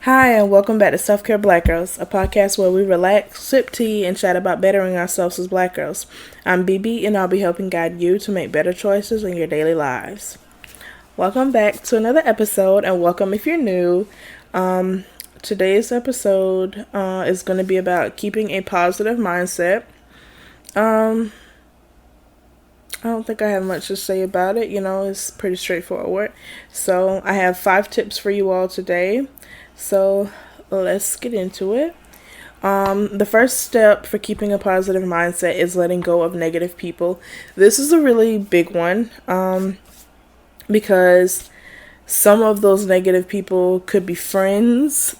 Hi, and welcome back to Self Care Black Girls, a podcast where we relax, sip tea, and chat about bettering ourselves as black girls. I'm BB, and I'll be helping guide you to make better choices in your daily lives. Welcome back to another episode, and welcome if you're new. Today's episode is going to be about keeping a positive mindset. I don't think I have much to say about it. It's pretty straightforward. So, I have 5 tips for you all today. So, let's get into it. The first step for keeping a positive mindset is letting go of negative people. This is a really big one because some of those negative people could be friends.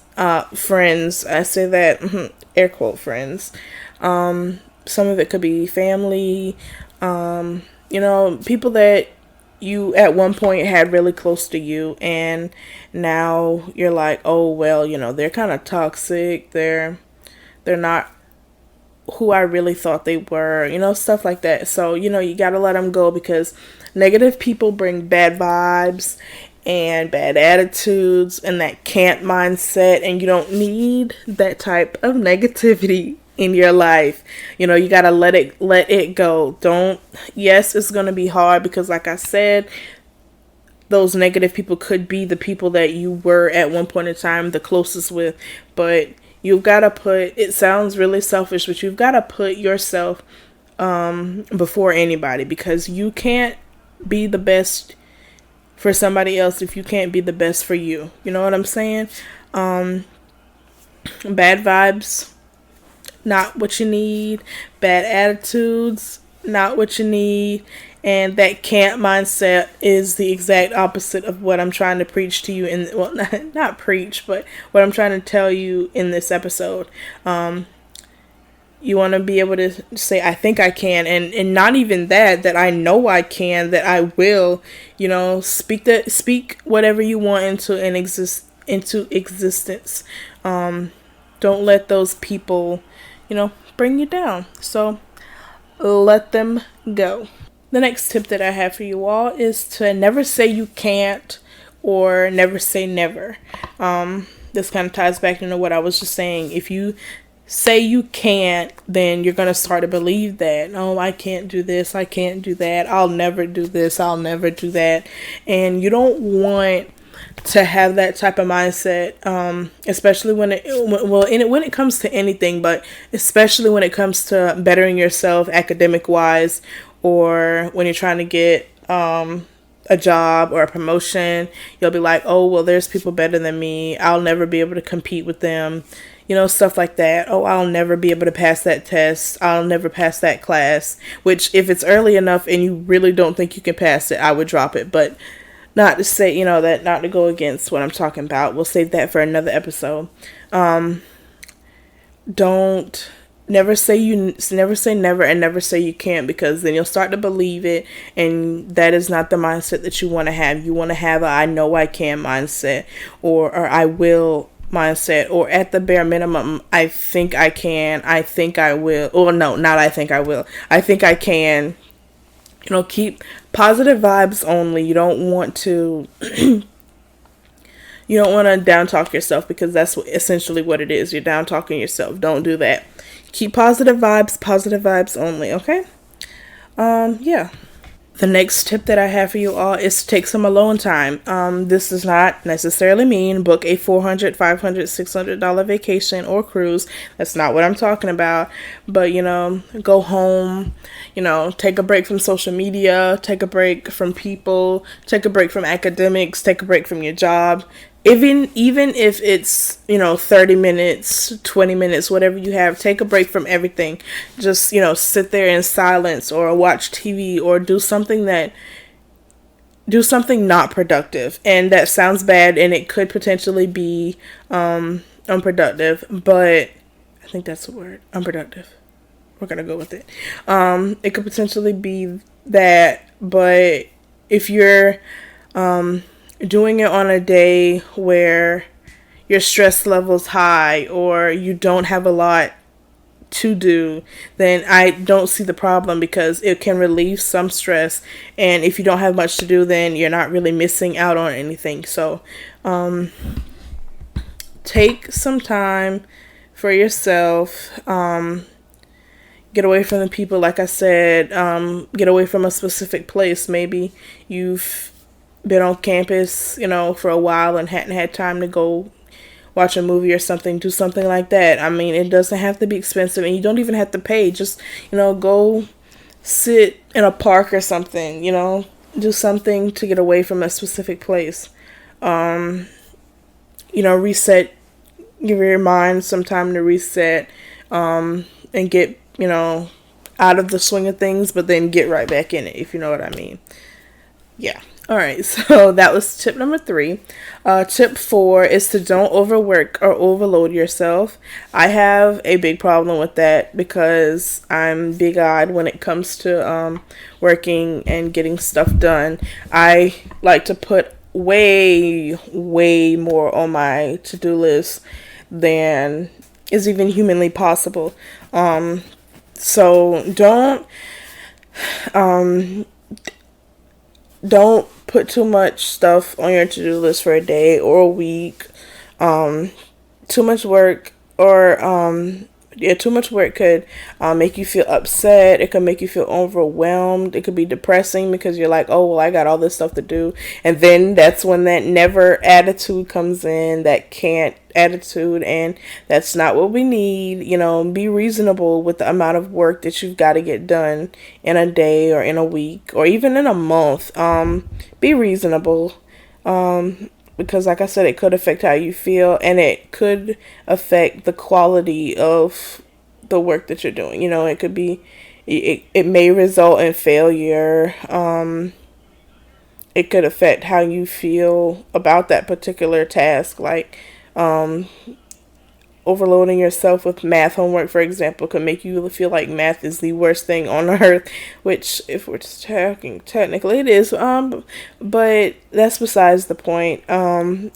Friends, I say that, air quote friends. Some of it could be family, people that you at one point had really close to you, and now you're like, oh well, they're kind of toxic, they're not who I really thought they were, stuff like that. So you gotta let them go, because negative people bring bad vibes and bad attitudes and that can't mindset, and you don't need that type of negativity in your life. You gotta let it go. Yes, it's gonna be hard, because like I said, those negative people could be the people that you were at one point in time the closest with, but you've gotta it sounds really selfish, but you've gotta put yourself before anybody, because you can't be the best for somebody else if you can't be the best for you. You know what I'm saying? Bad vibes, not what you need. Bad attitudes, not what you need. And that can't mindset is the exact opposite of what I'm trying to preach to you not preach, but what I'm trying to tell you in this episode. You want to be able to say, I think I can, and not even that I know I can, that I will, speak whatever you want into existence. Don't let those people, bring you down. So let them go. The next tip that I have for you all is to never say you can't, or never say never. This kind of ties back into what I was just saying. If you say you can't, then you're going to start to believe that, oh, I can't do this, I can't do that, I'll never do this, I'll never do that. And you don't want to have that type of mindset, especially when it comes to anything, but especially when it comes to bettering yourself academic wise, or when you're trying to get a job or a promotion. You'll be like, oh well, there's people better than me, I'll never be able to compete with them, stuff like that. Oh, I'll never be able to pass that test, I'll never pass that class. Which, if it's early enough and you really don't think you can pass it, I would drop it. But not to say, that not to go against what I'm talking about. We'll save that for another episode. Don't never say never, and never say you can't, because then you'll start to believe it, and that is not the mindset that you want to have. You want to have a I know I can mindset, or I will mindset, or at the bare minimum, I think I can, I think I will, or no, not I think I will, I think I can. Keep positive vibes only. You don't want to down talk yourself, because that's essentially what it is. You're down talking yourself. Don't do that. Keep positive vibes only, okay? Yeah. The next tip that I have for you all is to take some alone time. This does not necessarily mean book a $400, $500, $600 vacation or cruise. That's not what I'm talking about. But, go home, take a break from social media, take a break from people, take a break from academics, take a break from your job. Even if it's, 30 minutes, 20 minutes, whatever you have, take a break from everything. Just, sit there in silence, or watch TV, or do something not productive. And that sounds bad, and it could potentially be unproductive, but I think that's the word, unproductive. We're going to go with it. It could potentially be that, but if you're doing it on a day where your stress level's high, or you don't have a lot to do, then I don't see the problem, because it can relieve some stress. And if you don't have much to do, then you're not really missing out on anything. So take some time for yourself. Get away from the people, like I said. Get away from a specific place. Maybe you've been on campus, for a while and hadn't had time to go watch a movie or something. Do something like that. I mean, it doesn't have to be expensive, and you don't even have to pay. Just, go sit in a park or something, do something to get away from a specific place. Reset, give your mind some time to reset, and get, out of the swing of things, but then get right back in it, if you know what I mean. Yeah. All right. So that was tip number 3. Tip 4 is to don't overwork or overload yourself. I have a big problem with that because I'm big-eyed when it comes to working and getting stuff done. I like to put way, way more on my to-do list than is even humanly possible. So don't put too much stuff on your to-do list for a day or a week. Too much work too much work could make you feel upset. It could make you feel overwhelmed. It could be depressing because you're like, oh, well, I got all this stuff to do. And then that's when that never attitude comes in, that can't attitude, and that's not what we need. Be reasonable with the amount of work that you've got to get done in a day or in a week or even in a month. Be reasonable. Because like I said, it could affect how you feel, and it could affect the quality of the work that you're doing. It could be, it may result in failure. It could affect how you feel about that particular task. Like, overloading yourself with math homework, for example, could make you feel like math is the worst thing on earth, which, if we're just talking technically, it is, but that's besides the point.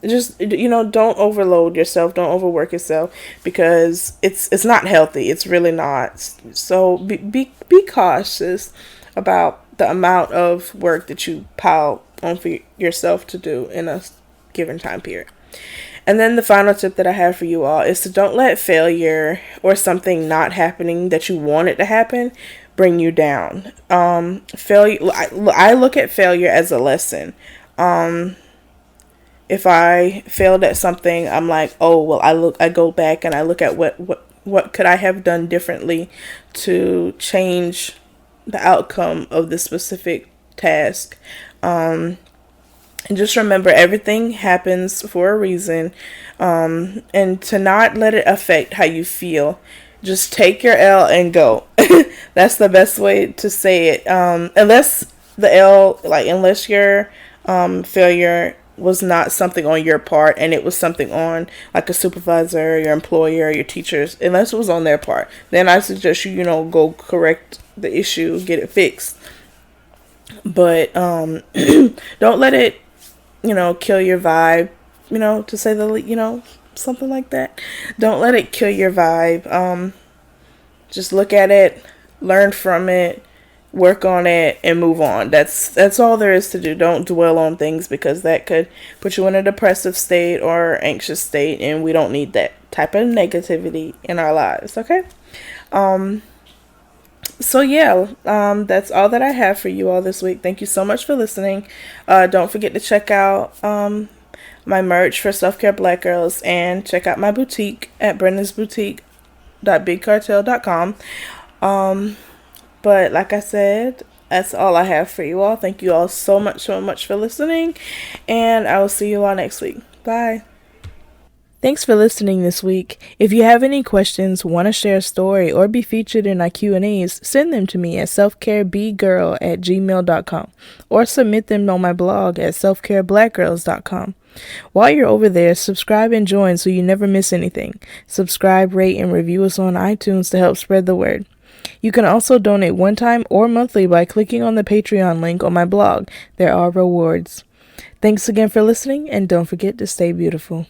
Just, don't overload yourself, don't overwork yourself, because it's not healthy. It's really not. So be cautious about the amount of work that you pile on for yourself to do in a given time period. And then the final tip that I have for you all is to don't let failure or something not happening that you want it to happen bring you down. Failure, I look at failure as a lesson. If I failed at something, I'm like, oh, well, I go back and I look at what could I have done differently to change the outcome of this specific task. And just remember, everything happens for a reason, and to not let it affect how you feel. Just take your L and go. That's the best way to say it. Unless your failure was not something on your part, and it was something on like a supervisor, your employer, your teachers, unless it was on their part, then I suggest you go correct the issue, get it fixed. But don't let it kill your vibe, to say the, something like that. Don't let it kill your vibe. Just look at it, learn from it, work on it, and move on. That's all there is to do. Don't dwell on things, because that could put you in a depressive state or anxious state, and we don't need that type of negativity in our lives, okay? So yeah, that's all that I have for you all this week. Thank you so much for listening. Don't forget to check out my merch for Self Care Black Girls, and check out my boutique at brennan'sboutique.bigcartel.com. But like I said, that's all I have for you all. Thank you all so much for listening, and I will see you all next week. Bye. Thanks for listening this week. If you have any questions, want to share a story, or be featured in our Q&As, send them to me at selfcarebgirl@gmail.com, or submit them on my blog at selfcareblackgirls.com. While you're over there, subscribe and join so you never miss anything. Subscribe, rate, and review us on iTunes to help spread the word. You can also donate one time or monthly by clicking on the Patreon link on my blog. There are rewards. Thanks again for listening, and don't forget to stay beautiful.